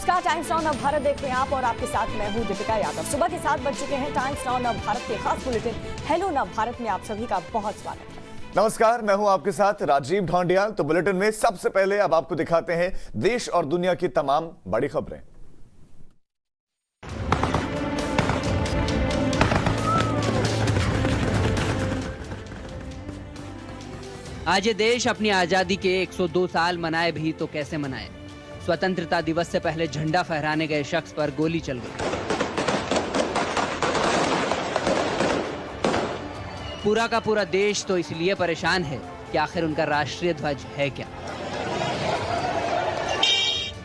नमस्कार, times now नव भारत देख रहे हैं आप और आपके साथ मैं हूं दीपिका यादव। सुबह के 7 बज चुके हैं। टाइम्स नाउ नव भारत के खास बुलेटिन हेलो नव भारत में आप सभी का बहुत स्वागत है। नमस्कार, मैं हूं आपके साथ राजीव ढोंडिया। तो बुलेटिन में सबसे पहले अब आपको दिखाते हैं देश और दुनिया की तमाम बड़ी खबरें। आज ये देश अपनी आजादी के 102 साल मनाए भी तो कैसे मनाए। स्वतंत्रता दिवस से पहले झंडा फहराने गए शख्स पर गोली चल गई। पूरा का पूरा देश तो इसलिए परेशान है कि आखिर उनका राष्ट्रीय ध्वज है क्या।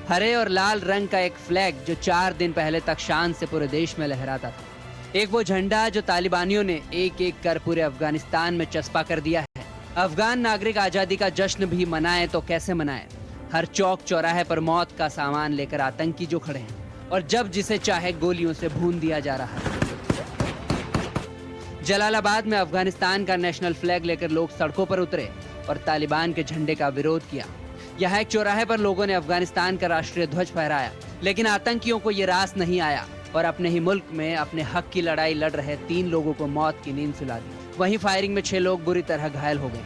हरे और लाल रंग का एक फ्लैग जो 4 दिन पहले तक शान से पूरे देश में लहराता था। एक वो झंडा जो तालिबानियों ने एक एक कर पूरे अफगानिस्तान में चस्पा कर दिया है। अफगान नागरिक आजादी का जश्न भी मनाए तो कैसे मनाए। हर चौक चौराहे पर मौत का सामान लेकर आतंकी जो खड़े हैं और जब जिसे चाहे गोलियों से भून दिया जा रहा है। जलालाबाद में अफगानिस्तान का नेशनल फ्लैग लेकर लोग सड़कों पर उतरे और तालिबान के झंडे का विरोध किया। यहाँ एक चौराहे पर लोगों ने अफगानिस्तान का राष्ट्रीय ध्वज फहराया, लेकिन आतंकियों को ये रास नहीं आया और अपने ही मुल्क में अपने हक की लड़ाई लड़ रहे 3 लोगों को मौत की नींद सुला दी। वहीं फायरिंग में 6 लोग बुरी तरह घायल हो गए।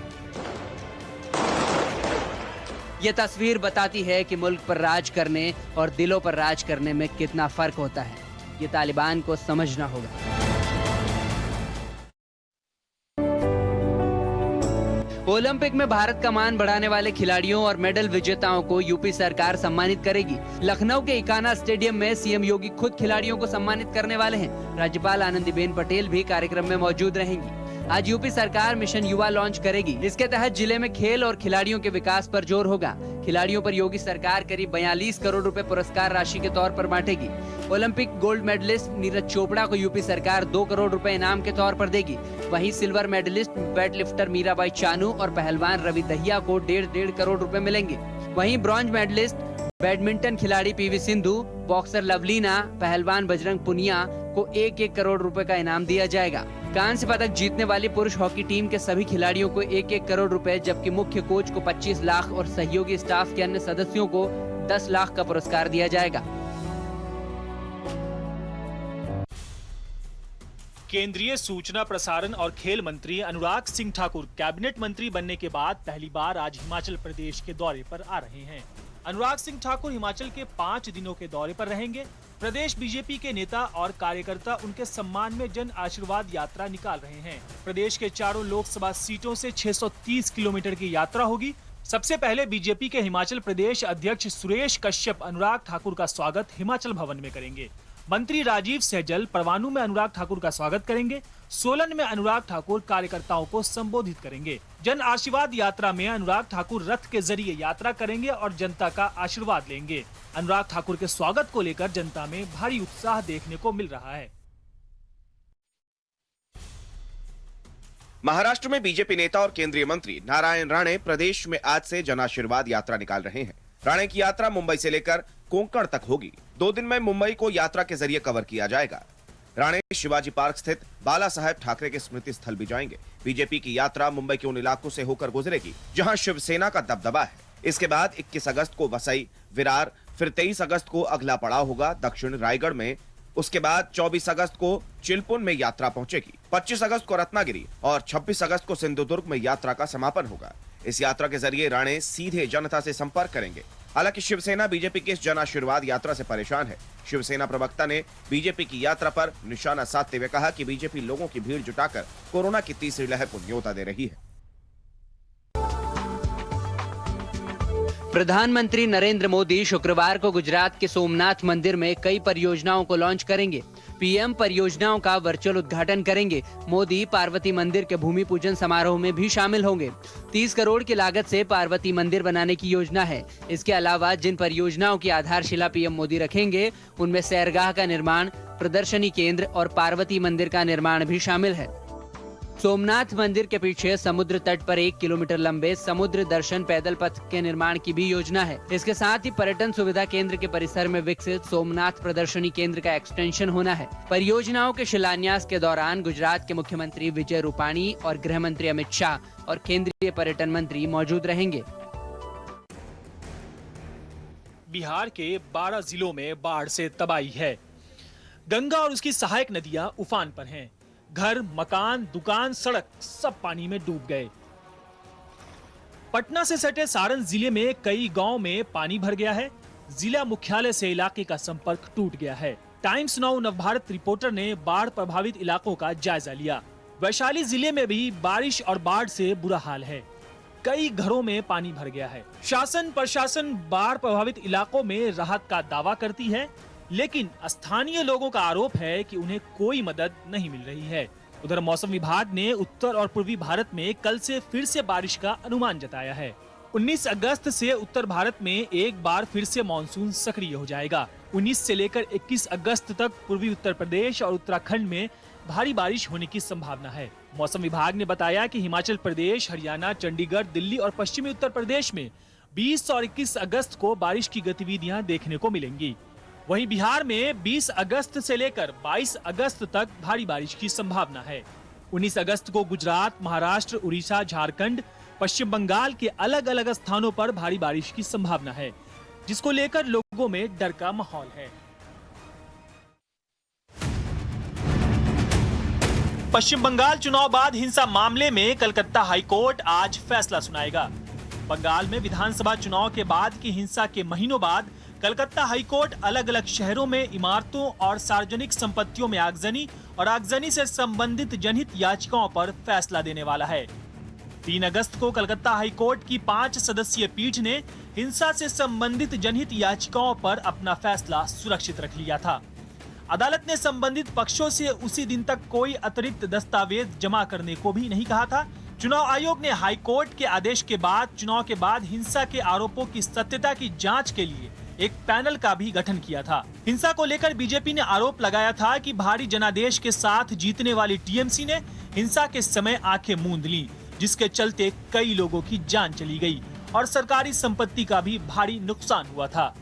ये तस्वीर बताती है कि मुल्क पर राज करने और दिलों पर राज करने में कितना फर्क होता है। ये तालिबान को समझना होगा। ओलंपिक में भारत का मान बढ़ाने वाले खिलाड़ियों और मेडल विजेताओं को यूपी सरकार सम्मानित करेगी। लखनऊ के इकाना स्टेडियम में सीएम योगी खुद खिलाड़ियों को सम्मानित करने वाले हैं। राज्यपाल आनंदीबेन पटेल भी कार्यक्रम में मौजूद रहेंगी। आज यूपी सरकार मिशन युवा लॉन्च करेगी। इसके तहत जिले में खेल और खिलाड़ियों के विकास पर जोर होगा। खिलाड़ियों पर योगी सरकार करीब 42 करोड़ रुपए पुरस्कार राशि के तौर पर बांटेगी। Olympic gold medalist Neeraj Chopra को यूपी सरकार 2 करोड़ रुपए इनाम के तौर पर देगी। वहीं silver medalist weightlifter Mirabai Chanu और पहलवान रवि दहिया को 1.5 करोड़ रुपए मिलेंगे। वहीं ब्रॉन्ज मेडलिस्ट बैडमिंटन खिलाड़ी पीवी सिंधु, बॉक्सर लवलीना, पहलवान बजरंग पुनिया को 1-1 करोड़ रुपए का इनाम दिया जाएगा। कांस्य पदक जीतने वाली पुरुष हॉकी टीम के सभी खिलाड़ियों को 1-1 करोड़ रुपए, जबकि मुख्य कोच को 25 लाख और सहयोगी स्टाफ के अन्य सदस्यों को 10 लाख का पुरस्कार दिया जाएगा। केंद्रीय सूचना प्रसारण और खेल मंत्री अनुराग सिंह ठाकुर कैबिनेट मंत्री बनने के बाद पहली बार आज हिमाचल प्रदेश के दौरे पर आ रहे हैं। अनुराग सिंह ठाकुर हिमाचल के 5 दिनों के दौरे पर रहेंगे। प्रदेश बीजेपी के नेता और कार्यकर्ता उनके सम्मान में जन आशीर्वाद यात्रा निकाल रहे हैं। प्रदेश के 4 लोकसभा सीटों से 630 किलोमीटर की यात्रा होगी। सबसे पहले बीजेपी के हिमाचल प्रदेश अध्यक्ष सुरेश कश्यप अनुराग ठाकुर का स्वागत हिमाचल भवन में करेंगे। मंत्री राजीव सहजल परवाणु में अनुराग ठाकुर का स्वागत करेंगे। सोलन में अनुराग ठाकुर कार्यकर्ताओं को संबोधित करेंगे। जन आशीर्वाद यात्रा में अनुराग ठाकुर रथ के जरिए यात्रा करेंगे और जनता का आशीर्वाद लेंगे। अनुराग ठाकुर के स्वागत को लेकर जनता में भारी उत्साह देखने को मिल रहा है। महाराष्ट्र में बीजेपी नेता और केंद्रीय मंत्री नारायण राणे प्रदेश में आज से जन आशीर्वाद यात्रा निकाल रहे हैं। राणे की यात्रा मुंबई से लेकर कोंकण तक होगी। 2 दिन में मुंबई को यात्रा के जरिए कवर किया जाएगा। राणे शिवाजी पार्क स्थित बाला साहेब ठाकरे के स्मृति स्थल भी जाएंगे। बीजेपी की यात्रा मुंबई के उन इलाकों से होकर गुजरेगी जहां शिवसेना का दबदबा है। इसके बाद 21 अगस्त को वसई, विरार, फिर 23 अगस्त को अगला पड़ाव होगा दक्षिण रायगढ़ में। उसके बाद 24 अगस्त को चिलपुन में यात्रा पहुंचेगी। 25 अगस्त को रत्नागिरी और 26 अगस्त को सिंधुदुर्ग में यात्रा का समापन होगा। इस यात्रा के जरिए राणे सीधे जनता से संपर्क करेंगे। हालांकि शिवसेना बीजेपी की इस जन आशीर्वाद यात्रा से परेशान है। शिवसेना प्रवक्ता ने बीजेपी की यात्रा पर निशाना साधते हुए कहा कि बीजेपी लोगों की भीड़ जुटाकर कोरोना की तीसरी लहर को न्योता दे रही है। प्रधानमंत्री नरेंद्र मोदी शुक्रवार को गुजरात के सोमनाथ मंदिर में कई परियोजनाओं को लॉन्च करेंगे। पीएम परियोजनाओं का वर्चुअल उद्घाटन करेंगे। मोदी पार्वती मंदिर के भूमि पूजन समारोह में भी शामिल होंगे। 30 करोड़ की लागत से पार्वती मंदिर बनाने की योजना है। इसके अलावा जिन परियोजनाओं की आधारशिला पीएम मोदी रखेंगे उनमें सैरगाह का निर्माण, प्रदर्शनी केंद्र और पार्वती मंदिर का निर्माण भी शामिल है। सोमनाथ मंदिर के पीछे समुद्र तट पर 1 किलोमीटर लंबे समुद्र दर्शन पैदल पथ के निर्माण की भी योजना है। इसके साथ ही पर्यटन सुविधा केंद्र के परिसर में विकसित सोमनाथ प्रदर्शनी केंद्र का एक्सटेंशन होना है। परियोजनाओं के शिलान्यास के दौरान गुजरात के मुख्यमंत्री विजय रूपाणी और गृह मंत्री अमित शाह और केंद्रीय पर्यटन मंत्री मौजूद रहेंगे। बिहार के 12 जिलों में बाढ़ से तबाही है। गंगा और उसकी सहायक नदियां उफान पर हैं। घर, मकान, दुकान, सड़क सब पानी में डूब गए। पटना से सटे सारण जिले में कई गांव में पानी भर गया है। जिला मुख्यालय से इलाके का संपर्क टूट गया है। टाइम्स नाउ नवभारत रिपोर्टर ने बाढ़ प्रभावित इलाकों का जायजा लिया। वैशाली जिले में भी बारिश और बाढ़ से बुरा हाल है। कई घरों में पानी भर गया है। शासन प्रशासन बाढ़ प्रभावित इलाकों में राहत का दावा करती है, लेकिन स्थानीय लोगों का आरोप है कि उन्हें कोई मदद नहीं मिल रही है। उधर मौसम विभाग ने उत्तर और पूर्वी भारत में कल से फिर से बारिश का अनुमान जताया है। 19 अगस्त से उत्तर भारत में एक बार फिर से मानसून सक्रिय हो जाएगा। 19 से लेकर 21 अगस्त तक पूर्वी उत्तर प्रदेश और उत्तराखंड में भारी बारिश होने की संभावना है। मौसम विभाग ने बताया कि हिमाचल प्रदेश, हरियाणा, चंडीगढ़, दिल्ली और पश्चिमी उत्तर प्रदेश में 20 और 21 अगस्त को बारिश की गतिविधियां देखने को मिलेंगी। वहीं बिहार में 20 अगस्त से लेकर 22 अगस्त तक भारी बारिश की संभावना है। 19 अगस्त को गुजरात, महाराष्ट्र, उड़ीसा, झारखंड, पश्चिम बंगाल के अलग अलग स्थानों पर भारी बारिश की संभावना है, जिसको लेकर लोगों में डर का माहौल है। पश्चिम बंगाल चुनाव बाद हिंसा मामले में कलकत्ता हाईकोर्ट आज फैसला सुनाएगा। बंगाल में विधानसभा चुनाव के बाद की हिंसा के महीनों बाद कलकत्ता हाईकोर्ट अलग अलग शहरों में इमारतों और सार्वजनिक संपत्तियों में आगजनी और आगजनी से संबंधित जनहित याचिकाओं पर फैसला देने वाला है। 3 अगस्त को कलकत्ता हाईकोर्ट की 5 सदस्यीय पीठ ने हिंसा से संबंधित जनहित याचिकाओं पर अपना फैसला सुरक्षित रख लिया था। अदालत ने संबंधित पक्षों से उसी दिन तक कोई अतिरिक्त दस्तावेज जमा करने को भी नहीं कहा था। चुनाव आयोग ने हाईकोर्ट के आदेश के बाद चुनाव के बाद हिंसा के आरोपों की सत्यता की जांच के लिए एक पैनल का भी गठन किया था। हिंसा को लेकर बीजेपी ने आरोप लगाया था कि भारी जनादेश के साथ जीतने वाली टीएमसी ने हिंसा के समय आंखें मूंद ली, जिसके चलते कई लोगों की जान चली गई और सरकारी संपत्ति का भी भारी नुकसान हुआ था।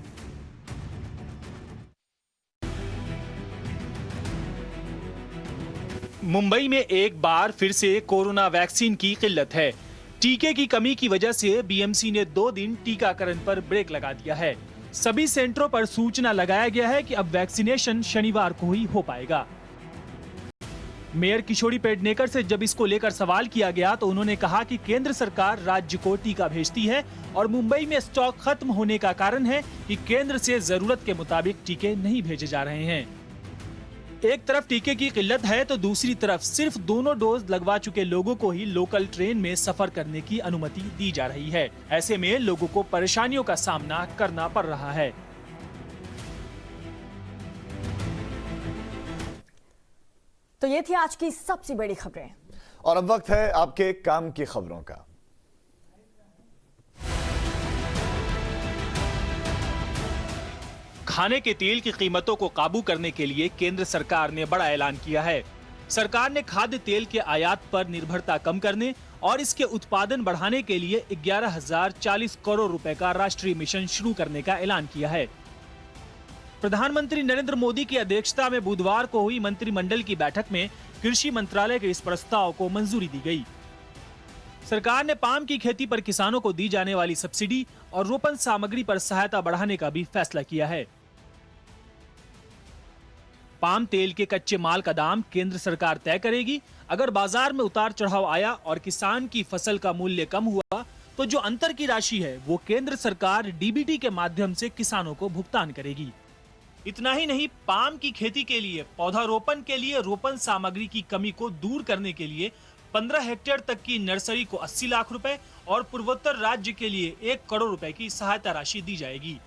मुंबई में एक बार फिर से कोरोना वैक्सीन की किल्लत है। टीके की कमी की वजह से बीएमसी ने 2 दिन टीकाकरण पर ब्रेक लगा दिया है। सभी सेंटरों पर सूचना लगाया गया है कि अब वैक्सीनेशन शनिवार को ही हो पाएगा। मेयर किशोरी पेडनेकर से जब इसको लेकर सवाल किया गया तो उन्होंने कहा कि केंद्र सरकार राज्य को टीका भेजती है और मुंबई में स्टॉक खत्म होने का कारण है कि केंद्र से जरूरत के मुताबिक टीके नहीं भेजे जा रहे हैं। एक तरफ टीके की किल्लत है तो दूसरी तरफ सिर्फ दोनों डोज लगवा चुके लोगों को ही लोकल ट्रेन में सफर करने की अनुमति दी जा रही है। ऐसे में लोगों को परेशानियों का सामना करना पड़ रहा है। तो ये थी आज की सबसे बड़ी खबरें और अब वक्त है आपके काम की खबरों का। खाने के तेल की कीमतों को काबू करने के लिए केंद्र सरकार ने बड़ा ऐलान किया है। सरकार ने खाद्य तेल के आयात पर निर्भरता कम करने और इसके उत्पादन बढ़ाने के लिए 11,040 करोड़ रुपए का राष्ट्रीय मिशन शुरू करने का ऐलान किया है। प्रधानमंत्री नरेंद्र मोदी की अध्यक्षता में बुधवार को हुई मंत्रिमंडल की बैठक में कृषि मंत्रालय के इस प्रस्ताव को मंजूरी दी गई। सरकार ने पाम की खेती पर किसानों को दी जाने वाली सब्सिडी और रोपण सामग्री पर सहायता बढ़ाने का भी फैसला किया है। पाम तेल के कच्चे माल का दाम केंद्र सरकार तय करेगी। अगर बाजार में उतार चढ़ाव आया और किसान की फसल का मूल्य कम हुआ तो जो अंतर की राशि है वो केंद्र सरकार डीबीटी के माध्यम से किसानों को भुगतान करेगी। इतना ही नहीं, पाम की खेती के लिए पौधारोपण के लिए रोपण सामग्री की कमी को दूर करने के लिए 15 हेक्टेयर तक की नर्सरी को 80 लाख रुपए और पूर्वोत्तर राज्य के लिए 1 करोड़ रुपए की सहायता राशि दी जाएगी।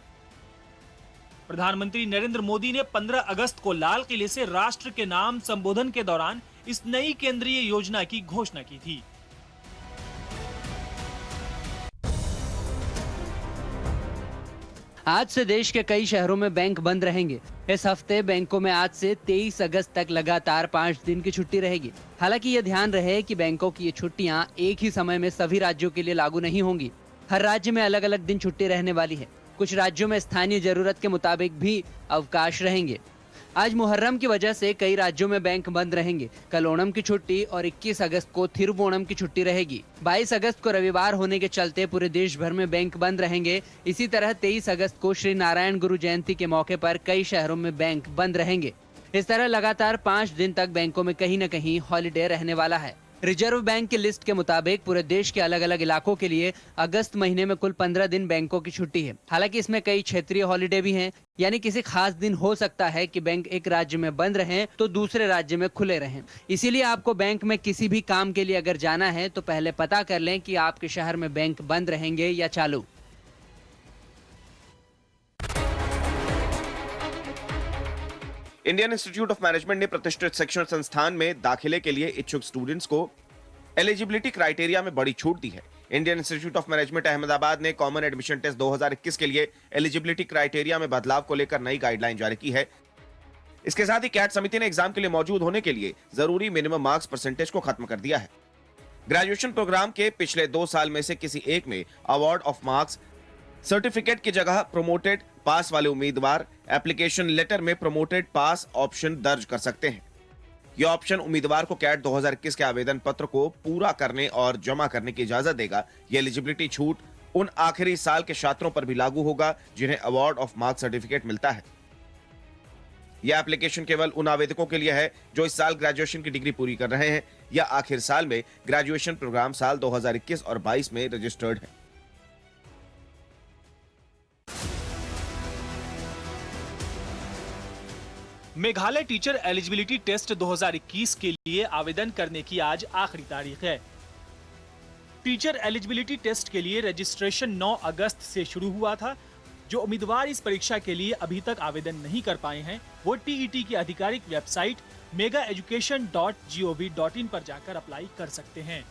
प्रधानमंत्री नरेंद्र मोदी ने 15 अगस्त को लाल किले से राष्ट्र के नाम संबोधन के दौरान इस नई केंद्रीय योजना की घोषणा की थी। आज से देश के कई शहरों में बैंक बंद रहेंगे। इस हफ्ते बैंकों में आज से 23 अगस्त तक लगातार 5 दिन की छुट्टी रहेगी। हालांकि ये ध्यान रहे कि बैंकों की ये छुट्टियां एक ही समय में सभी राज्यों के लिए लागू नहीं होंगी। हर राज्य में अलग अलग दिन छुट्टी रहने वाली है। कुछ राज्यों में स्थानीय जरूरत के मुताबिक भी अवकाश रहेंगे। आज मुहर्रम की वजह से कई राज्यों में बैंक बंद रहेंगे। कल ओणम की छुट्टी और 21 अगस्त को थिरुवोणम की छुट्टी रहेगी। 22 अगस्त को रविवार होने के चलते पूरे देश भर में बैंक बंद रहेंगे। इसी तरह 23 अगस्त को श्री नारायण गुरु जयंती के मौके पर कई शहरों में बैंक बंद रहेंगे। इस तरह लगातार 5 दिन तक बैंकों में कहीं न कहीं हॉलिडे रहने वाला है। रिजर्व बैंक की लिस्ट के मुताबिक पूरे देश के अलग अलग इलाकों के लिए अगस्त महीने में कुल 15 दिन बैंकों की छुट्टी है। हालांकि इसमें कई क्षेत्रीय हॉलिडे भी हैं, यानी किसी खास दिन हो सकता है कि बैंक एक राज्य में बंद रहें तो दूसरे राज्य में खुले रहें। इसीलिए आपको बैंक में किसी भी काम के लिए अगर जाना है तो पहले पता कर लें कि आपके शहर में बैंक बंद रहेंगे या चालू। इंडियन इंस्टीट्यूट ऑफ मैनेजमेंट ने प्रतिष्ठित शिक्षण संस्थान में दाखिले के लिए इच्छुक स्टूडेंट्स को एलिजिबिलिटी क्राइटेरिया में बड़ी छूट दी है। Indian institute of management Ahmedabad ने कॉमन एडमिशन टेस्ट 2021 के लिए एलिजिबिलिटी क्राइटेरिया में बदलाव को लेकर नई गाइडलाइन जारी की है। इसके साथ ही कैट समिति ने एग्जाम के लिए मौजूद होने के लिए जरूरी मिनिमम मार्क्स परसेंटेज को खत्म कर दिया है। ग्रेजुएशन प्रोग्राम के पिछले 2 साल में से किसी एक में अवार्ड ऑफ मार्क्स सर्टिफिकेट की जगह प्रोमोटेड पास वाले उम्मीदवार एप्लीकेशन लेटर में प्रोमोटेड पास ऑप्शन दर्ज कर सकते हैं। यह ऑप्शन उम्मीदवार को कैट 2021 के आवेदन पत्र को पूरा करने और जमा करने की इजाजत देगा। यह एलिजिबिलिटी छूट उन आखिरी साल के छात्रों पर भी लागू होगा जिन्हें अवार्ड ऑफ मार्क्स सर्टिफिकेट मिलता है। यह एप्लीकेशन केवल उन आवेदकों के लिए है जो इस साल ग्रेजुएशन की डिग्री पूरी कर रहे हैं या आखिर साल में ग्रेजुएशन प्रोग्राम साल 2021 और 22 में रजिस्टर्ड है। मेघालय टीचर एलिजिबिलिटी टेस्ट 2021 के लिए आवेदन करने की आज आखिरी तारीख है। टीचर एलिजिबिलिटी टेस्ट के लिए रजिस्ट्रेशन 9 अगस्त से शुरू हुआ था। जो उम्मीदवार इस परीक्षा के लिए अभी तक आवेदन नहीं कर पाए हैं वो टीईटी की आधिकारिक वेबसाइट megaeducation.gov.in पर जाकर अप्लाई कर सकते हैं।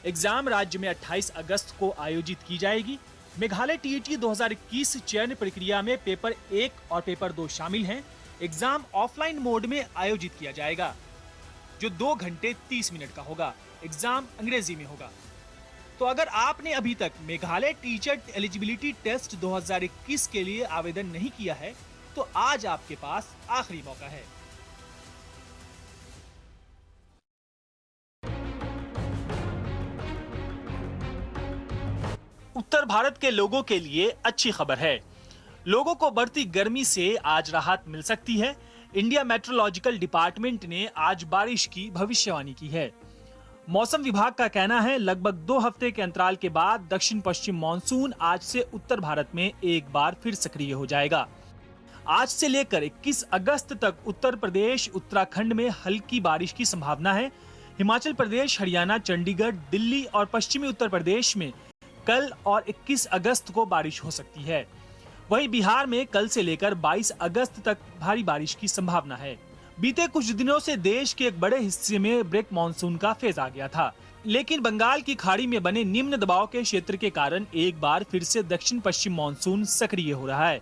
एग्जाम राज्य में 28 अगस्त को आयोजित की जाएगी। मेघालय टीईटी 2021 चयन प्रक्रिया में पेपर 1 और पेपर 2 शामिल हैं। एग्जाम ऑफलाइन मोड में आयोजित किया जाएगा जो 2 घंटे 30 मिनट का होगा। एग्जाम अंग्रेजी में होगा। तो अगर आपने अभी तक मेघालय टीचर एलिजिबिलिटी टेस्ट 2021 के लिए आवेदन नहीं किया है तो आज आपके पास आखिरी मौका है। उत्तर भारत के लोगों के लिए अच्छी खबर है। लोगों को बढ़ती गर्मी से आज राहत मिल सकती है। इंडिया मेट्रोलॉजिकल डिपार्टमेंट ने आज बारिश की भविष्यवाणी की है। मौसम विभाग का कहना है लगभग 2 हफ्ते के अंतराल के बाद दक्षिण पश्चिम मानसून आज से उत्तर भारत में एक बार फिर सक्रिय हो जाएगा। आज से लेकर 21 अगस्त तक उत्तर प्रदेश, उत्तराखंड में हल्की बारिश की संभावना है। हिमाचल प्रदेश, हरियाणा, चंडीगढ़, दिल्ली और पश्चिमी उत्तर प्रदेश में कल और 21 अगस्त को बारिश हो सकती है। वहीं बिहार में कल से लेकर 22 अगस्त तक भारी बारिश की संभावना है। बीते कुछ दिनों से देश के एक बड़े हिस्से में ब्रेक मानसून का फेज आ गया था, लेकिन बंगाल की खाड़ी में बने निम्न दबाव के क्षेत्र के कारण एक बार फिर से दक्षिण पश्चिम मानसून सक्रिय हो रहा है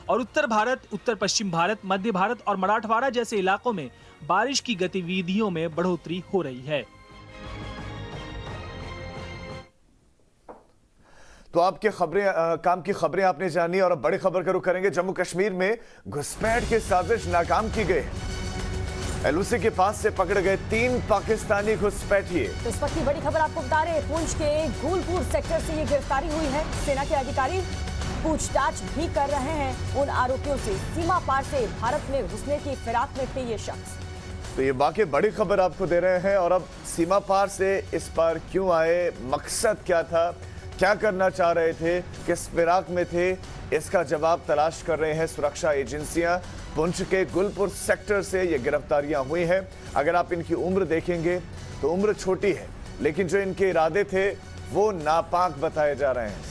और उत्तर भारत, उत्तर पश्चिम भारत, मध्य भारत और मराठवाड़ा जैसे इलाकों में बारिश की गतिविधियों में बढ़ोतरी हो रही है। तो आपके काम की खबरें आपने जानी और अब बड़ी खबर का रुख करेंगे। जम्मू कश्मीर में घुसपैठ की साजिश नाकाम की गई। एलओसी के पास से पकड़े गए 3 पाकिस्तानी घुसपैठिए। तो इस वक्त की बड़ी खबर आपको बता रहे, पुंछ के घूलपुर सेक्टर से ये गिरफ्तारी हुई है। सेना के अधिकारी पूछताछ भी कर रहे हैं उन आरोपियों से। सीमा पार से भारत में घुसने की फिराक में थे ये शख्स। तो ये वाकई बड़ी खबर आपको दे रहे हैं। और अब सीमा पार से इस पार क्यों आए, मकसद क्या था, क्या करना चाह रहे थे, किस फिराक में थे, इसका जवाब तलाश कर रहे हैं सुरक्षा एजेंसियां। पुंछ के गुलपुर सेक्टर से ये गिरफ्तारियां हुई हैं। अगर आप इनकी उम्र देखेंगे तो उम्र छोटी है, लेकिन जो इनके इरादे थे वो नापाक बताए जा रहे हैं।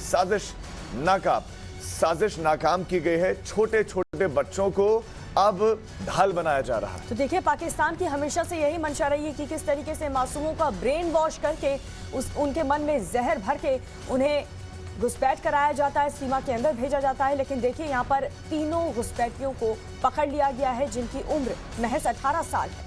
साजिश नाकाम की गई है। छोटे छोटे बच्चों को अब ढाल बनाया जा रहा है। तो देखिए, पाकिस्तान की हमेशा से यही मंशा रही है कि किस तरीके से मासूमों का ब्रेन वॉश करके उनके मन में जहर भर के उन्हें घुसपैठ कराया जाता है, सीमा के अंदर भेजा जाता है। लेकिन देखिए, यहाँ पर तीनों घुसपैठियों को पकड़ लिया गया है जिनकी उम्र महज 18 साल है।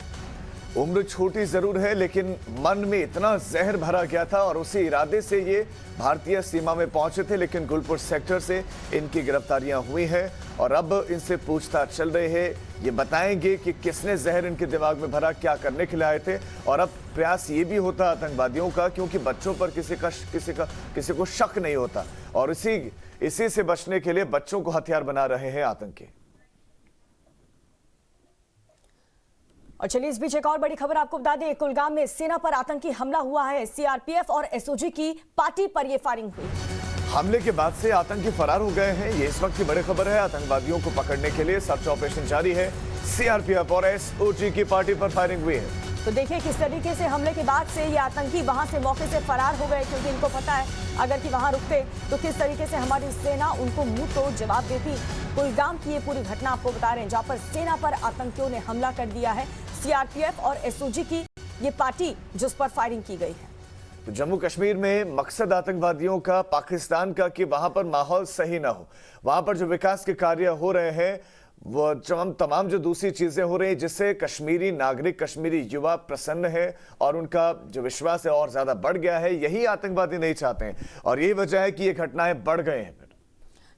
उम्र छोटी जरूर है लेकिन मन में इतना जहर भरा गया था और उसी इरादे से ये भारतीय सीमा में पहुंचे थे, लेकिन गुलपुर सेक्टर से इनकी गिरफ्तारियां हुई हैं और अब इनसे पूछताछ चल रही है। ये बताएंगे कि किसने जहर इनके दिमाग में भरा, क्या करने के लिए आए थे। और अब प्रयास ये भी होता आतंकवादियों का, क्योंकि बच्चों पर किसी को शक नहीं होता और इसी से बचने के लिए बच्चों को हथियार बना रहे हैं आतंकी। और चलिए इस बीच एक और बड़ी खबर आपको बता दें, कुलगाम में सेना पर आतंकी हमला हुआ है। सीआरपीएफ और एसओजी की पार्टी पर यह फायरिंग हुई। हमले के बाद से आतंकी फरार हो गए हैं, ये इस वक्त की बड़ी खबर है। आतंकवादियों को पकड़ने के लिए सर्च ऑपरेशन जारी है। सीआरपीएफ और एसओजी की पार्टी पर फायरिंग हुई है। तो देखिए किस तरीके से हमले के बाद से ये आतंकी वहां से मौके से फरार हो गए, क्योंकि इनको पता है अगर कि वहां रुकते तो किस तरीके से हमारी सेना उनको मुंह तोड़ जवाब देती। कुलगाम की ये पूरी घटना आपको बता रहे हैं, जहां पर सेना पर आतंकियों ने हमला कर दिया है। सीआरपीएफ और एसओजी की ये पार्टी जिस पर फायरिंग की गई है। तो जम्मू कश्मीर में मकसद आतंकवादियों का, पाकिस्तान का, कि वहां पर माहौल सही ना हो, वहां पर जो विकास के कार्य हो रहे हैं, वो तमाम जो दूसरी चीजें हो रही हैं, जिससे कश्मीरी नागरिक, कश्मीरी युवा प्रसन्न है और उनका जो विश्वास है और ज्यादा बढ़ गया है। यही आतंकवादी नहीं चाहते हैं और यही वजह है कि ये घटनाएं बढ़ गए हैं।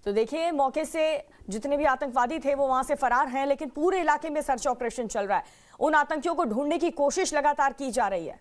तो देखिए मौके से जितने भी आतंकवादी थे वो वहां से फरार हैं, लेकिन पूरे इलाके में सर्च ऑपरेशन चल रहा है। उन आतंकियों को ढूंढने की कोशिश लगातार की जा रही है।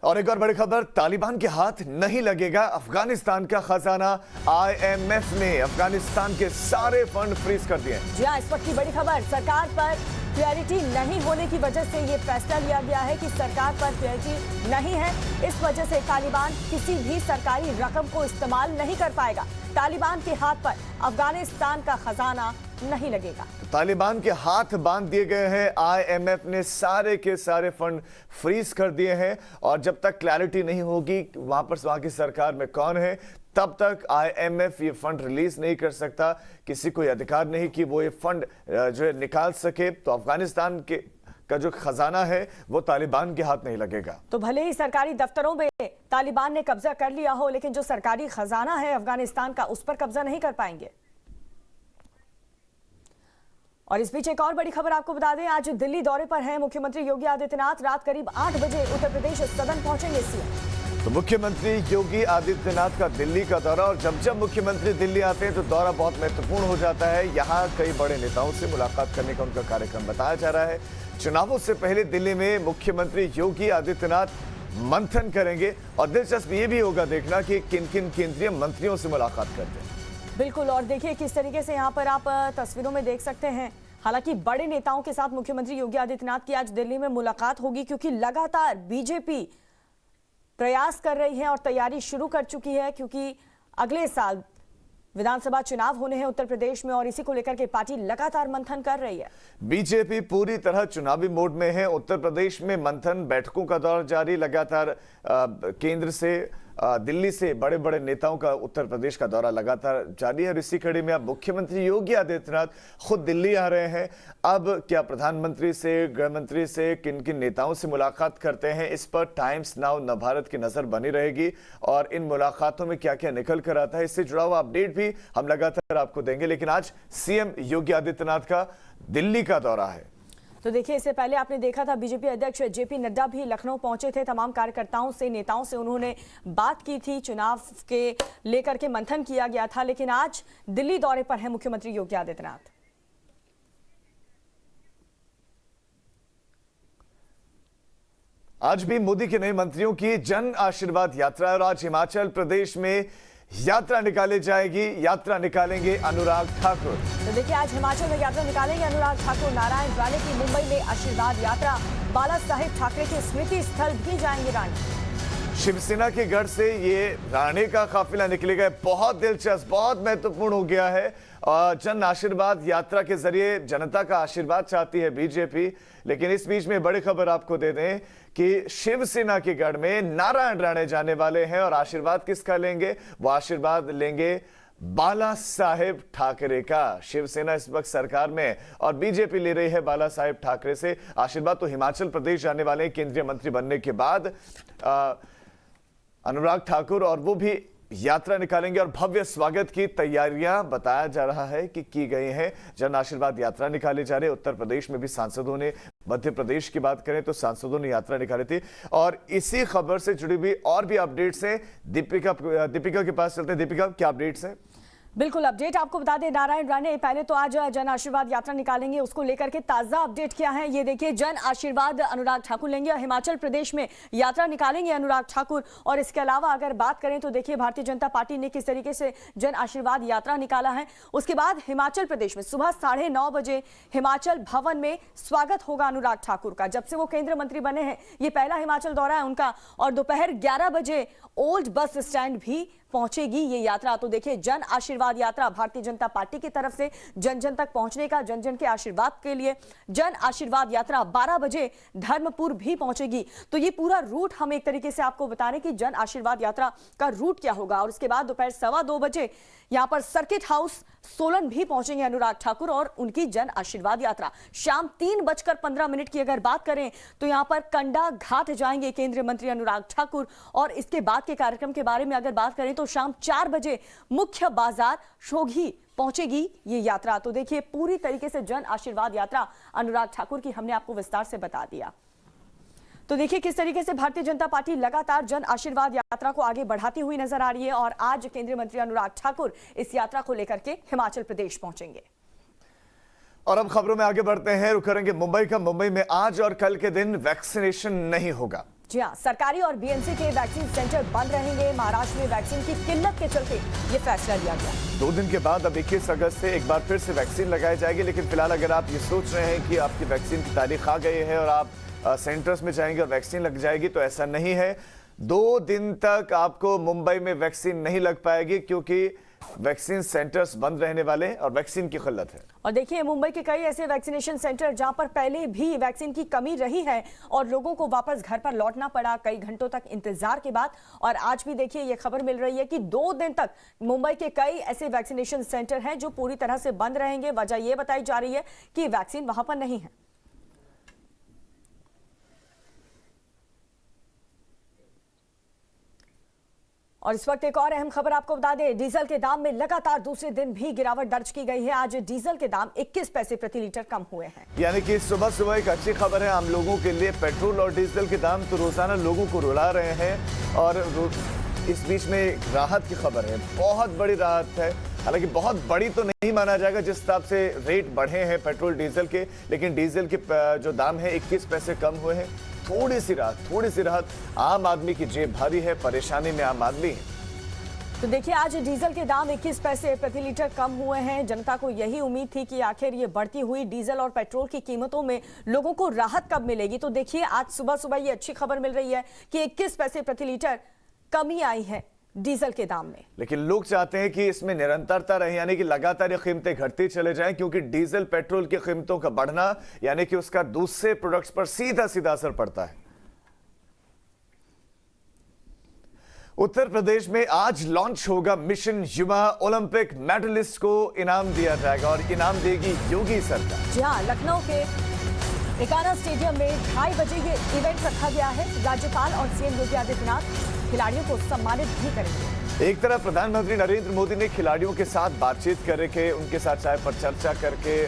और एक और बड़ी खबर, तालिबान के हाथ नहीं लगेगा अफगानिस्तान का खजाना। आईएमएफ ने अफगानिस्तान के सारे फंड फ्रीज कर दिए। जी हाँ, इस वक्त की बड़ी खबर, सरकार पर क्लैरिटी नहीं होने की वजह से ये फैसला लिया गया है कि सरकार पर क्लैरिटी नहीं है, इस वजह से तालिबान किसी भी सरकारी रकम को इस्तेमाल नहीं कर पाएगा। तालिबान के हाथ पर अफगानिस्तान का खजाना नहीं लगेगा। तालिबान के हाथ बांध दिए गए हैं। आईएमएफ ने सारे के सारे फंड फ्रीज कर दिए हैं और जब तक क्लैरिटी नहीं होगी वहां की सरकार में कौन है, तब तक आईएमएफ ये फंड रिलीज नहीं कर सकता। किसी को अधिकार नहीं कि वो ये फंड जो है निकाल सके। तो अफगानिस्तान का जो खजाना है वो तालिबान के हाथ नहीं लगेगा। तो भले ही सरकारी दफ्तरों में तालिबान ने कब्जा कर लिया हो, लेकिन जो सरकारी खजाना है अफगानिस्तान का, उस पर कब्जा नहीं कर पाएंगे। और इस बीच एक और बड़ी खबर आपको बता दें, आज दिल्ली दौरे पर हैं मुख्यमंत्री योगी आदित्यनाथ। रात करीब 8 बजे उत्तर प्रदेश सदन पहुंचेंगे सीएम। तो मुख्यमंत्री योगी आदित्यनाथ का दिल्ली का दौरा, और जब मुख्यमंत्री दिल्ली आते हैं तो दौरा बहुत महत्वपूर्ण हो जाता है। यहाँ कई बड़े नेताओं से मुलाकात करने का उनका कार्यक्रम बताया जा रहा है। चुनावों से पहले दिल्ली में मुख्यमंत्री योगी आदित्यनाथ मंथन करेंगे और दिलचस्प ये भी होगा देखना कि किन किन केंद्रीय मंत्रियों से मुलाकात करते हैं। बिल्कुल, और देखिए किस तरीके से यहाँ पर आप तस्वीरों में देख सकते हैं। हालांकि बड़े नेताओं के साथ मुख्यमंत्री योगी आदित्यनाथ की आज दिल्ली में मुलाकात होगी, क्योंकि लगातार बीजेपी प्रयास कर रही है और तैयारी शुरू कर चुकी है, क्योंकि अगले साल विधानसभा चुनाव होने हैं उत्तर प्रदेश में और इसी को लेकर के पार्टी लगातार मंथन कर रही है। बीजेपी पूरी तरह चुनावी मोड में है। उत्तर प्रदेश में मंथन, बैठकों का दौर जारी, लगातार केंद्र से दिल्ली से बड़े बड़े नेताओं का उत्तर प्रदेश का दौरा लगातार जारी है। और इसी कड़ी में अब मुख्यमंत्री योगी आदित्यनाथ खुद दिल्ली आ रहे हैं। अब क्या प्रधानमंत्री से, गृह मंत्री से, किन किन नेताओं से मुलाकात करते हैं, इस पर टाइम्स नाउ नवभारत की नजर बनी रहेगी और इन मुलाकातों में क्या क्या निकल कर आता है, इससे जुड़ा हुआ अपडेट भी हम लगातार आपको देंगे। लेकिन आज सीएम योगी आदित्यनाथ का दिल्ली का दौरा है। तो देखिए, इससे पहले आपने देखा था बीजेपी अध्यक्ष जेपी नड्डा भी लखनऊ पहुंचे थे। तमाम कार्यकर्ताओं से, नेताओं से उन्होंने बात की थी, चुनाव के लेकर के मंथन किया गया था। लेकिन आज दिल्ली दौरे पर है मुख्यमंत्री योगी आदित्यनाथ। आज भी मोदी के नए मंत्रियों की जन आशीर्वाद यात्रा, और आज हिमाचल प्रदेश में यात्रा निकाली जाएगी। यात्रा निकालेंगे अनुराग ठाकुर। तो देखिए, आज हिमाचल में यात्रा निकालेंगे अनुराग ठाकुर। नारायण राणे की मुंबई में आशीर्वाद यात्रा, बाला साहेब ठाकरे के स्मृति स्थल भी जाएंगे राणे। शिवसेना के गढ़ से ये राणे का काफिला निकलेगा। बहुत दिलचस्प, बहुत महत्वपूर्ण हो गया है। जन आशीर्वाद यात्रा के जरिए जनता का आशीर्वाद चाहती है बीजेपी। लेकिन इस बीच में बड़ी खबर आपको दे दें कि शिवसेना के गढ़ में नारायण राणे जाने वाले हैं और आशीर्वाद किसका लेंगे? वो आशीर्वाद लेंगे बाला साहेब ठाकरे का। शिवसेना इस वक्त सरकार में है और बीजेपी ले रही है बाला साहेब ठाकरे से आशीर्वाद। तो हिमाचल प्रदेश जाने वाले केंद्रीय मंत्री बनने के बाद अनुराग ठाकुर, और वो भी यात्रा निकालेंगे और भव्य स्वागत की तैयारियां बताया जा रहा है कि की गई हैं। जन आशीर्वाद यात्रा निकाली जा रही है। उत्तर प्रदेश में भी सांसदों ने, मध्य प्रदेश की बात करें तो सांसदों ने यात्रा निकाली थी। और इसी खबर से जुड़ी हुई और भी अपडेट्स हैं। दीपिका के पास चलते हैं। दीपिका, क्या अपडेट्स हैं? बिल्कुल, अपडेट आपको बता दें, नारायण राणे पहले तो आज जन आशीर्वाद यात्रा निकालेंगे, उसको लेकर के ताजा अपडेट क्या है ये देखिए। जन आशीर्वाद अनुराग ठाकुर लेंगे और हिमाचल प्रदेश में यात्रा निकालेंगे अनुराग ठाकुर। और इसके अलावा अगर बात करें तो देखिए भारतीय जनता पार्टी ने किस तरीके से जन आशीर्वाद यात्रा निकाला है। उसके बाद हिमाचल प्रदेश में सुबह 9:30 बजे हिमाचल भवन में स्वागत होगा अनुराग ठाकुर का। जब से वो केंद्रीय मंत्री बने हैं ये पहला हिमाचल दौरा है उनका। और दोपहर 11 बजे ओल्ड बस स्टैंड भी पहुंचेगी ये यात्रा। तो देखिए जन आशीर्वाद यात्रा भारतीय जनता पार्टी की तरफ से जन जन तक पहुंचने का, जन जन के आशीर्वाद के लिए जन आशीर्वाद यात्रा 12 बजे धर्मपुर भी पहुंचेगी। तो ये पूरा रूट हम एक तरीके से आपको बता रहे हैं कि जन आशीर्वाद यात्रा का रूट क्या होगा। और उसके बाद दोपहर 2:15 बजे यहां पर सर्किट हाउस सोलन भी पहुंचेंगे अनुराग ठाकुर और उनकी जन आशीर्वाद यात्रा। शाम 3:15 की अगर बात करें तो यहां पर कंडा घाट जाएंगे केंद्रीय मंत्री अनुराग ठाकुर। और इसके बाद के कार्यक्रम के बारे में अगर बात करें तो शाम 4 बजे मुख्य बाजार शोघी पहुंचेगी ये यात्रा। तो देखिए पूरी तरीके से जन आशीर्वाद यात्रा अनुराग ठाकुर की हमने आपको विस्तार से बता दिया। तो देखिए किस तरीके से भारतीय जनता पार्टी लगातार जन आशीर्वाद यात्रा को आगे बढ़ाती हुई नजर आ रही है। और आज केंद्रीय मंत्री अनुराग ठाकुर इस यात्रा को लेकर के हिमाचल प्रदेश पहुंचेंगे। और अब खबरों में आगे बढ़ते हैं। रुक करेंगे मुंबई का। मुंबई में आज और कल के दिन वैक्सीनेशन नहीं होगा। जी हाँ, सरकारी और बीएमसी के वैक्सीन सेंटर बंद रहेंगे। महाराष्ट्र में वैक्सीन की किल्लत के चलते ये फैसला लिया गया। 2 दिन के बाद अब 21 अगस्त से एक बार फिर से वैक्सीन लगाई जाएगी। लेकिन फिलहाल अगर आप ये सोच रहे हैं कि आपकी वैक्सीन की तारीख आ गई है और आप सेंटर्स में जाएंगे और वैक्सीन लग जाएगी, तो ऐसा नहीं है। 2 दिन तक आपको मुंबई में वैक्सीन नहीं लग पाएगी क्योंकि वैक्सीन सेंटर्स बंद रहने वाले हैं और वैक्सीन की किल्लत है। और देखिए मुंबई के कई ऐसे वैक्सीनेशन सेंटर जहां पर पहले भी वैक्सीन की कमी रही है और लोगों को वापस घर पर लौटना पड़ा कई घंटों तक इंतजार के बाद। और आज भी देखिए ये खबर मिल रही है कि 2 दिन तक मुंबई के कई ऐसे वैक्सीनेशन सेंटर हैं जो पूरी तरह से बंद रहेंगे। वजह यह बताई जा रही है कि वैक्सीन वहां पर नहीं है। और इस वक्त एक और अहम खबर आपको बता दें, डीजल के दाम में लगातार दूसरे दिन भी गिरावट दर्ज की गई है। आज डीजल के दाम 21 पैसे प्रति लीटर कम हुए हैं। यानी कि सुबह सुबह एक अच्छी खबर है आम लोगों के लिए। पेट्रोल और डीजल के दाम तो रोजाना लोगों को रुला रहे हैं और इस बीच में राहत की खबर है, बहुत बड़ी राहत है। हालांकि बहुत बड़ी तो नहीं माना जाएगा जिस हिसाब से रेट बढ़े हैं पेट्रोल डीजल के, लेकिन डीजल के जो दाम है 21 पैसे कम हुए हैं। थोड़ी सी राहत। आम आदमी की जेब भारी है, परेशानी में आम आदमी है। तो देखिए आज डीजल के दाम 21 पैसे प्रति लीटर कम हुए हैं। जनता को यही उम्मीद थी कि आखिर ये बढ़ती हुई डीजल और पेट्रोल की कीमतों में लोगों को राहत कब मिलेगी। तो देखिए आज सुबह सुबह ये अच्छी खबर मिल रही है कि 21 पैसे प्रति लीटर कमी आई है डीजल के दाम में। लेकिन लोग चाहते हैं कि इसमें निरंतरता रहे, यानी कि लगातार ये कीमतें घटती चले जाएं, क्योंकि डीजल पेट्रोल की कीमतों का बढ़ना यानी कि उसका दूसरे प्रोडक्ट्स पर सीधा असर पड़ता है। उत्तर प्रदेश में आज लॉन्च होगा मिशन युवा। ओलंपिक मेडलिस्ट को इनाम दिया जाएगा और इनाम देगी योगी सरकार। जी हाँ, लखनऊ के एकाना स्टेडियम में 2:30 बजे ये इवेंट रखा गया है। राज्यपाल और सीएम योगी आदित्यनाथ खिलाड़ियों को सम्मानित भी करेंगे। एक तरफ प्रधानमंत्री नरेंद्र मोदी ने खिलाड़ियों के साथ बातचीत करके, उनके साथ चाय पर चर्चा करके,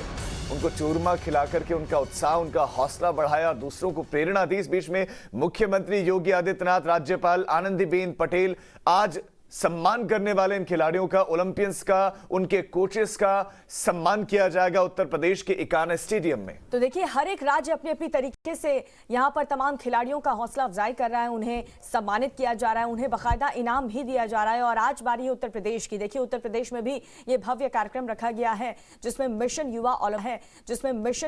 उनको चूरमा खिला करके उनका उत्साह, उनका हौसला बढ़ाया और दूसरों को प्रेरणा दी। इस बीच में मुख्यमंत्री योगी आदित्यनाथ, राज्यपाल आनंदीबेन पटेल आज सम्मान करने वाले इन खिलाड़ियों का, ओलंपियंस का, उनके कोचेस का सम्मान किया जाएगा उत्तर प्रदेश के एकाना स्टेडियम में। तो देखिए हर एक राज्य अपने अपनी तरीके से यहां पर तमाम खिलाड़ियों का हौसला अफजाई कर रहा है, उन्हें सम्मानित किया जा रहा है, उन्हें बाकायदा इनाम भी दिया जा रहा है। और आज बारी है उत्तर प्रदेश की। देखिए उत्तर प्रदेश में भी ये भव्य कार्यक्रम रखा गया है जिसमें मिशन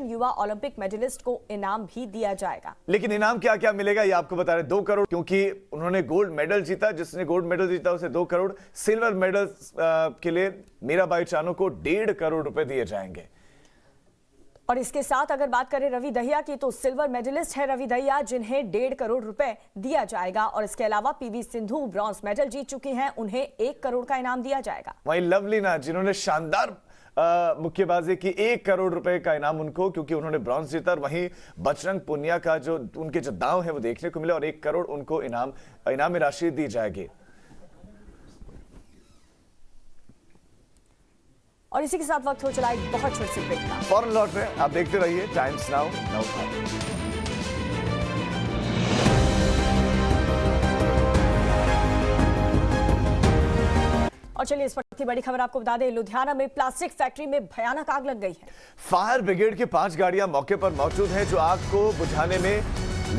युवा ओलंपिक मेडलिस्ट को इनाम भी दिया जाएगा। लेकिन इनाम क्या क्या मिलेगा ये आपको बता रहे, 2 करोड़, क्योंकि उन्होंने गोल्ड मेडल जीता। जिसने गोल्ड मेडल जीता उसे 2 करोड़, सिल्वर मेडल के लिए मीराबाई चानू को 1.5 करोड़ रुपए दिए जाएंगे। और इसके साथ अगर बात करें रवि दहिया की, तो सिल्वर मेडलिस्ट है रवि दहिया, जिन्हें 1.5 करोड़ रुपए दिया जाएगा। और इसके अलावा पीवी सिंधु ब्रॉन्ज मेडल जीत चुकी हैं, उन्हें 1 करोड़ का इनाम दिया जाएगा। वहीं लवलीना, जिन्होंने शानदार मुक्केबाजी की, 1 करोड़ रुपए का इनाम उनको, क्योंकि उन्होंने ब्रॉन्ज जीता। और वहीं बजरंग पुनिया का जो उनके जो दांव है वो देखने को मिले और 1 करोड़ उनको इनाम राशि दी जाएगी। और इसी के साथ वक्त हो चला एक बहुत छोटी सी ब्रेक का। फौरन लौट रहे हैं, आप देखते रहिए टाइम्स नाउ भारत। और चलिए इस वक्त की बड़ी खबर आपको बता दें, लुधियाना में प्लास्टिक फैक्ट्री में भयानक आग लग गई है। फायर ब्रिगेड की 5 गाड़ियां मौके पर मौजूद हैं जो आग को बुझाने में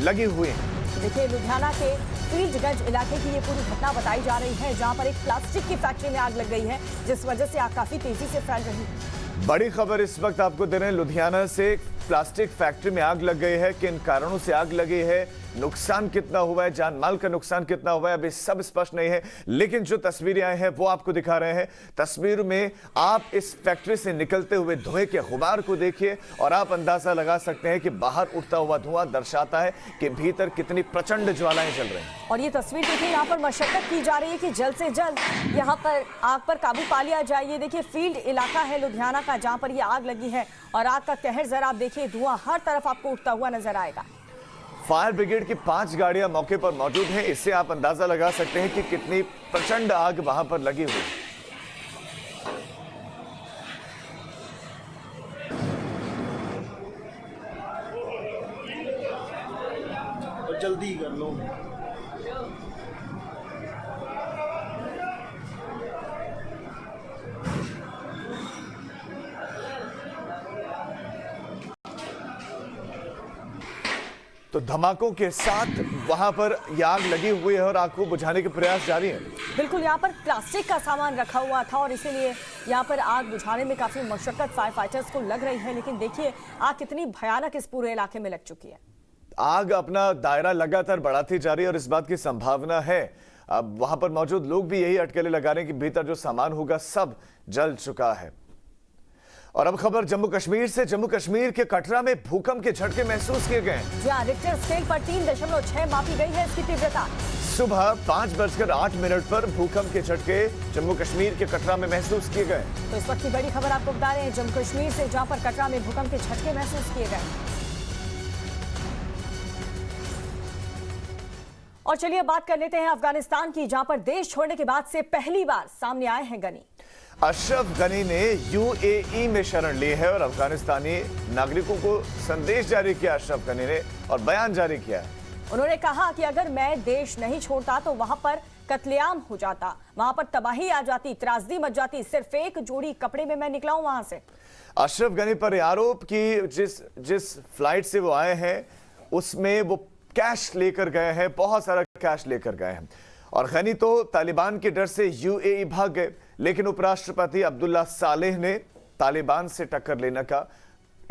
लगी हुई हैं। देखिए लुधियाना के फील्डगंज इलाके की ये पूरी घटना बताई जा रही है, जहां पर एक प्लास्टिक की फैक्ट्री में आग लग गई है, जिस वजह से आग काफी तेजी से फैल रही है। बड़ी खबर इस वक्त आपको दे रहे हैं, लुधियाना से प्लास्टिक फैक्ट्री में आग लग गई है। किन कारणों से आग लगी है, नुकसान कितना हुआ है, जान माल का नुकसान कितना हुआ है, अभी सब स्पष्ट नहीं है, लेकिन जो तस्वीरें आई हैं वो आपको दिखा रहे हैं। तस्वीर में आप इस फैक्ट्री से निकलते हुए धुएं के गुबार को देखिए और आप अंदाजा लगा सकते हैं कि बाहर उठता हुआ धुआं दर्शाता है कि भीतर कितनी प्रचंड ज्वालाएं चल रही हैं। और ये तस्वीर देखिए, यहाँ पर मशक्कत की जा रही है कि जल्द से जल्द यहाँ पर आग पर काबू पा लिया जाए। ये देखिए फील्ड इलाका है लुधियाना का, जहाँ पर ये आग लगी है और आग का कहर जरा आप देखिए, धुआं हर तरफ आपको उठता हुआ नजर आएगा। फायर ब्रिगेड की 5 गाड़ियां मौके पर मौजूद हैं, इससे आप अंदाजा लगा सकते हैं कि कितनी प्रचंड आग वहां पर लगी हुई है। जल्दी कर लो। तो धमाकों के साथ वहां पर आग लगी हुई है और आग को बुझाने के प्रयास जारी हैं। बिल्कुल, यहाँ पर प्लास्टिक का सामान रखा हुआ था और इसीलिए यहाँ पर आग बुझाने में काफी मशक्कत फायर फाइटर्स को लग रही है, लेकिन देखिए आग कितनी भयानक इस पूरे इलाके में लग चुकी है। आग अपना दायरा लगातार बढ़ाती जा रही है और इस बात की संभावना है, अब वहां पर मौजूद लोग भी यही अटकलें लगा रहे हैं कि भीतर जो सामान होगा सब जल चुका है। और अब खबर जम्मू कश्मीर से। जम्मू कश्मीर के कटरा में भूकंप के झटके महसूस किए गए। जी हाँ, रिक्टर स्केल पर 3.6 मापी गई है इसकी तीव्रता। सुबह 5:08 पर भूकंप के झटके जम्मू कश्मीर के कटरा में महसूस किए गए। तो इस वक्त की बड़ी खबर आपको बता रहे हैं जम्मू कश्मीर से, जहां पर कटरा में भूकंप के झटके महसूस किए गए। और चलिए बात कर लेते हैं अफगानिस्तान की, जहां पर देश छोड़ने के बाद से पहली बार सामने आए हैं गनी। अशरफ गनी ने यूएई में शरण ली है और अफगानिस्तानी नागरिकों को संदेश जारी किया अशरफ गनी ने और बयान जारी किया है। उन्होंने कहा कि अगर मैं देश नहीं छोड़ता तो वहां पर कत्लेआम हो जाता, वहां पर तबाही आ जाती, त्रासदी मच जाती, सिर्फ एक जोड़ी कपड़े में मैं निकला हूं वहां से। अशरफ गनी पर आरोप कि जिस फ्लाइट से वो आए हैं उसमें वो कैश लेकर गए हैं, बहुत सारा कैश लेकर गए हैं। और गनी तो तालिबान के डर से यूएई भाग गए, लेकिन उपराष्ट्रपति अब्दुल्ला सालेह ने तालिबान से टक्कर लेने का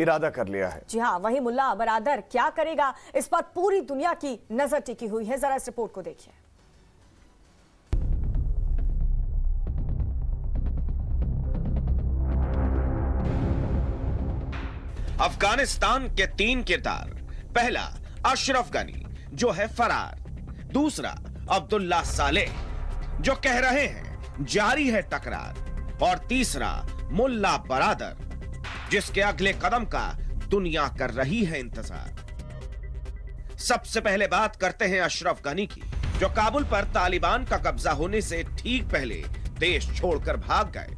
इरादा कर लिया है। जी हाँ, वही मुल्ला बरादर क्या करेगा, इस पर पूरी दुनिया की नजर टिकी हुई है। जरा इस रिपोर्ट को देखिए। अफगानिस्तान के 3 किरदार। पहला अशरफ गनी जो है फरार, दूसरा अब्दुल्ला सालेह जो कह रहे हैं जारी है टकरार, और तीसरा मुल्ला बरादर जिसके अगले कदम का दुनिया कर रही है इंतजार। सबसे पहले बात करते हैं अशरफ गनी की, जो काबुल पर तालिबान का कब्जा होने से ठीक पहले देश छोड़कर भाग गए।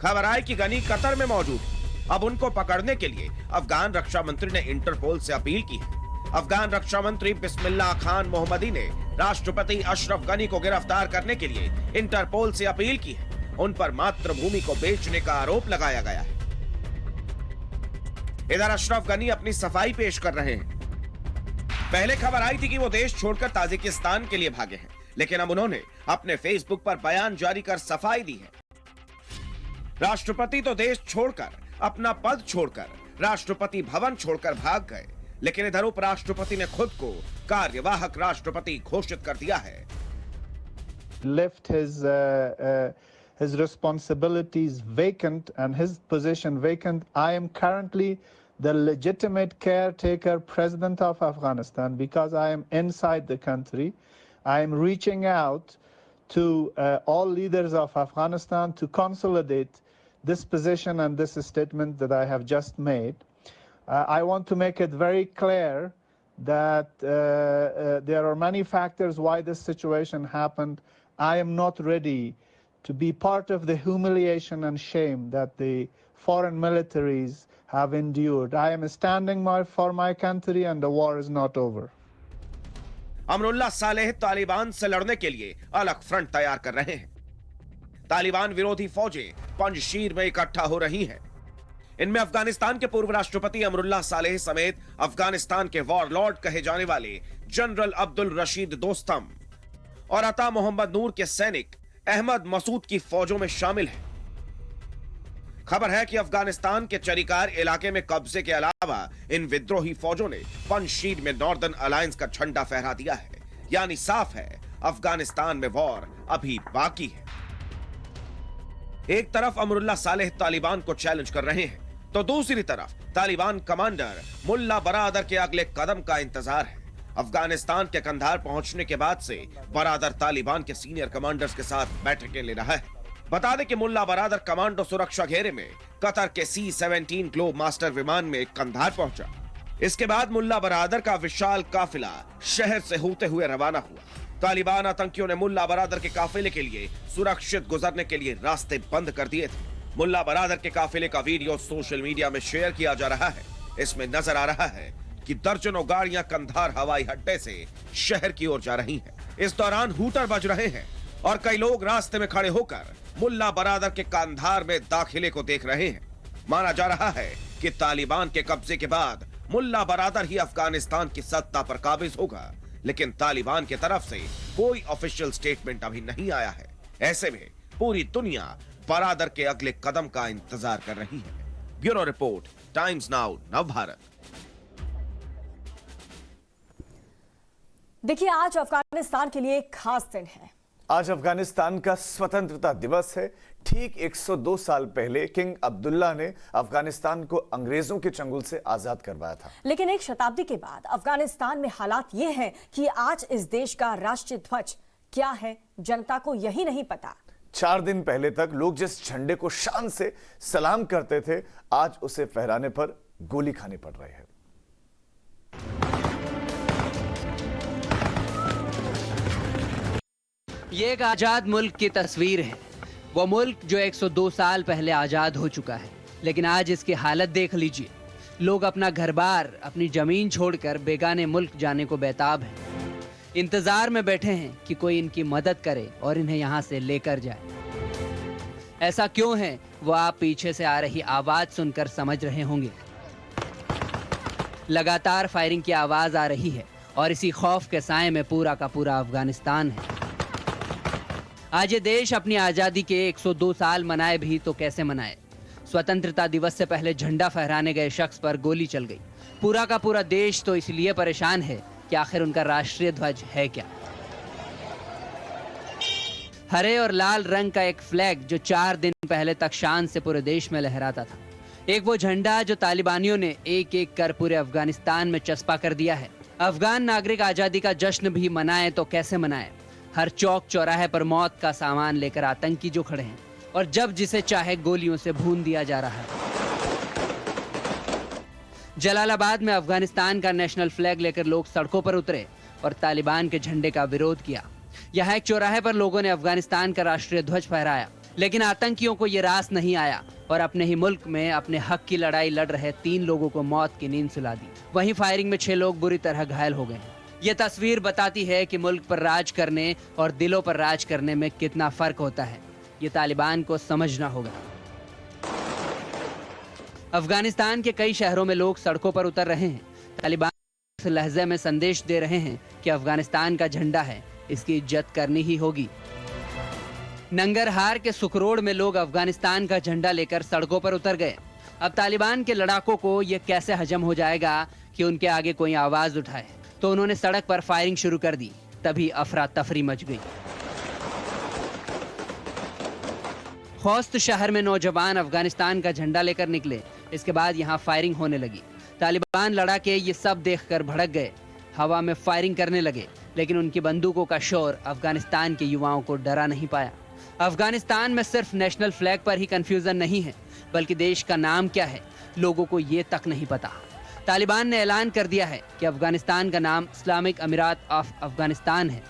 खबर आई कि गनी कतर में मौजूद है। अब उनको पकड़ने के लिए अफगान रक्षा मंत्री ने इंटरपोल से अपील की है। अफगान रक्षा मंत्री बिस्मिल्लाह खान मोहम्मदी ने राष्ट्रपति अशरफ गनी को गिरफ्तार करने के लिए इंटरपोल से अपील की है। उन पर मातृभूमि को बेचने का आरोप लगाया गया है। इधर अशरफ गनी अपनी सफाई पेश कर रहे हैं। पहले खबर आई थी कि वो देश छोड़कर ताजिकिस्तान के लिए भागे हैं, लेकिन अब उन्होंने अपने फेसबुक पर बयान जारी कर सफाई दी है। राष्ट्रपति तो देश छोड़कर, अपना पद छोड़कर, राष्ट्रपति भवन छोड़कर भाग गए, लेकिन इधर उपराष्ट्रपति ने खुद को कार्यवाहक राष्ट्रपति घोषित कर दिया है। Left his responsibilities vacant and his position vacant. I am currently the legitimate caretaker president of Afghanistan because I am inside the country. I am reaching out to all leaders of Afghanistan to consolidate this position and this statement that I have just made. I want to make it very clear that there are many factors why this situation happened. I am not ready to be part of the humiliation and shame that the foreign militaries have endured. I am standing for my country and the war is not over. Amrullah Saleh Taliban से लड़ने के लिए अलग front तैयार कर रहे हैं। तालिबान विरोधी फौजें पंजशीर में इकट्ठा हो रही हैं। इनमें अफगानिस्तान के पूर्व राष्ट्रपति अमरुल्लाह सालेह समेत अफगानिस्तान के वॉरलॉर्ड कहे जाने वाले जनरल अब्दुल रशीद दोस्तम और अता मोहम्मद नूर के सैनिक अहमद मसूद की फौजों में शामिल हैं। खबर है कि अफगानिस्तान के चरिकार इलाके में कब्जे के अलावा इन विद्रोही फौजों ने पंजशीर में नॉर्दर्न अलायंस का झंडा फहरा दिया है। यानी साफ है अफगानिस्तान में वॉर अभी बाकी है। एक तरफ अमरुल्लाह सालेह तालिबान को चैलेंज कर रहे हैं तो दूसरी तरफ तालिबान कमांडर मुल्ला बरादर के अगले कदम का इंतजार है। अफगानिस्तान के कंधार पहुंचने के बाद से बरादर तालिबान के सीनियर कमांडर्स के साथ बैठकें ले रहा है। बता दें कि मुल्ला बरादर कमांडो सुरक्षा घेरे में कतर के C-17 ग्लोब मास्टर विमान में कंधार पहुंचा। इसके बाद मुल्ला बरादर का विशाल काफिला शहर से होते हुए रवाना हुआ। तालिबान आतंकियों ने मुल्ला बरादर के काफिले के लिए सुरक्षित गुजरने के लिए रास्ते बंद कर दिए थे। मुल्ला बरादर के काफिले का वीडियो सोशल मीडिया में शेयर किया जा रहा है। इसमें नजर आ रहा है कि दर्जनों गाड़ियां कंधार हवाई अड्डे से शहर की ओर जा रही हैं। इस दौरान हूटर बज रहे हैं और कई लोग रास्ते में खड़े होकर मुल्ला बरादर के कंधार में दाखिले को देख रहे हैं। माना जा रहा है कि तालिबान के कब्जे के बाद मुल्ला बरादर ही अफगानिस्तान की सत्ता पर काबिज होगा, लेकिन तालिबान की तरफ से कोई ऑफिशियल स्टेटमेंट अभी नहीं आया है। ऐसे में पूरी दुनिया बरादर के अगले कदम का इंतजार कर रही है। Bureau report, times now, Navbharat. देखिए, आज अफगानिस्तान के लिए एक खास दिन है। आज अफगानिस्तान का स्वतंत्रता दिवस है। ठीक 102 साल पहले किंग अब्दुल्ला ने अफगानिस्तान को अंग्रेजों के चंगुल से आजाद करवाया था। लेकिन एक शताब्दी के बाद अफगानिस्तान में हालात ये हैं कि आज इस देश का राष्ट्रीय ध्वज क्या है, जनता को यही नहीं पता। 4 दिन पहले तक लोग जिस झंडे को शान से सलाम करते थे, आज उसे फहराने पर गोली खानी पड़ रही है। ये एक आजाद मुल्क की तस्वीर है। वो मुल्क जो 102 साल पहले आजाद हो चुका है, लेकिन आज इसकी हालत देख लीजिए। लोग अपना घर-बार, अपनी जमीन छोड़कर बेगाने मुल्क जाने को बेताब हैं। इंतजार में बैठे हैं कि कोई इनकी मदद करे और इन्हें यहाँ से लेकर जाए। ऐसा क्यों है, वो आप पीछे से आ रही आवाज सुनकर समझ रहे होंगे। लगातार फायरिंग की आवाज आ रही है और इसी खौफ के साए में पूरा का पूरा अफगानिस्तान है। आज ये देश अपनी आज़ादी के 102 साल मनाए भी तो कैसे मनाए। स्वतंत्रता दिवस से पहले झंडा फहराने गए शख्स पर गोली चल गई। पूरा का पूरा देश तो इसलिए परेशान है कि आखिर उनका राष्ट्रीय ध्वज है क्या। हरे और लाल रंग का एक फ्लैग जो 4 दिन पहले तक शान से पूरे देश में लहराता था। एक वो झंडा जो तालिबानियों ने एक एक कर पूरे अफगानिस्तान में चस्पा कर दिया है। अफगान नागरिक आज़ादी का जश्न भी मनाए तो कैसे मनाए। हर चौक चौराहे पर मौत का सामान लेकर आतंकी जो खड़े हैं और जब जिसे चाहे गोलियों से भून दिया जा रहा है। जलालाबाद में अफगानिस्तान का नेशनल फ्लैग लेकर लोग सड़कों पर उतरे और तालिबान के झंडे का विरोध किया। यहाँ एक चौराहे पर लोगों ने अफगानिस्तान का राष्ट्रीय ध्वज फहराया, लेकिन आतंकियों को ये रास नहीं आया और अपने ही मुल्क में अपने हक की लड़ाई लड़ रहे 3 लोगों को मौत की नींद सुला दी। वहीं फायरिंग में 6 लोग बुरी तरह घायल हो गए। ये तस्वीर बताती है कि मुल्क पर राज करने और दिलों पर राज करने में कितना फर्क होता है। ये तालिबान को समझना होगा। अफगानिस्तान के कई शहरों में लोग सड़कों पर उतर रहे हैं। तालिबान इस लहजे में संदेश दे रहे हैं कि अफगानिस्तान का झंडा है, इसकी इज्जत करनी ही होगी। नंगरहार के सुखरोड में लोग अफगानिस्तान का झंडा लेकर सड़कों पर उतर गए। अब तालिबान के लड़ाकों को यह कैसे हजम हो जाएगा कि उनके आगे कोई आवाज उठाए, तो उन्होंने सड़क पर फायरिंग शुरू कर दी। तभी अफरा तफरी मच गई। खौस्त शहर में नौजवान अफगानिस्तान का झंडा लेकर निकले। इसके बाद यहाँ फायरिंग होने लगी। तालिबान लड़ाके ये सब देखकर भड़क गए, हवा में फायरिंग करने लगे, लेकिन उनकी बंदूकों का शोर अफगानिस्तान के युवाओं को डरा नहीं पाया। अफगानिस्तान में सिर्फ नेशनल फ्लैग पर ही कंफ्यूजन नहीं है, बल्कि देश का नाम क्या है लोगों को ये तक नहीं पता। तालिबान ने ऐलान कर दिया है कि अफगानिस्तान का नाम इस्लामिक अमीरात ऑफ अफगानिस्तान है।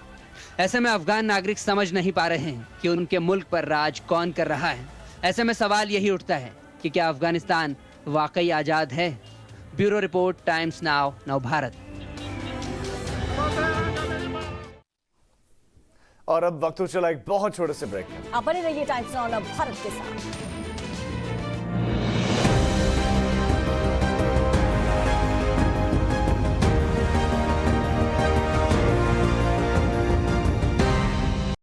ऐसे में अफगान नागरिक समझ नहीं पा रहे हैं कि उनके मुल्क पर राज कौन कर रहा है। ऐसे में सवाल यही उठता है कि क्या अफगानिस्तान वाकई आजाद है। Bureau report, times now, Navbharat. और अब वक्त हो चला एक बहुत छोटे से ब्रेक में। आप बने रहिए टाइम्स नाउ नवभारत के साथ।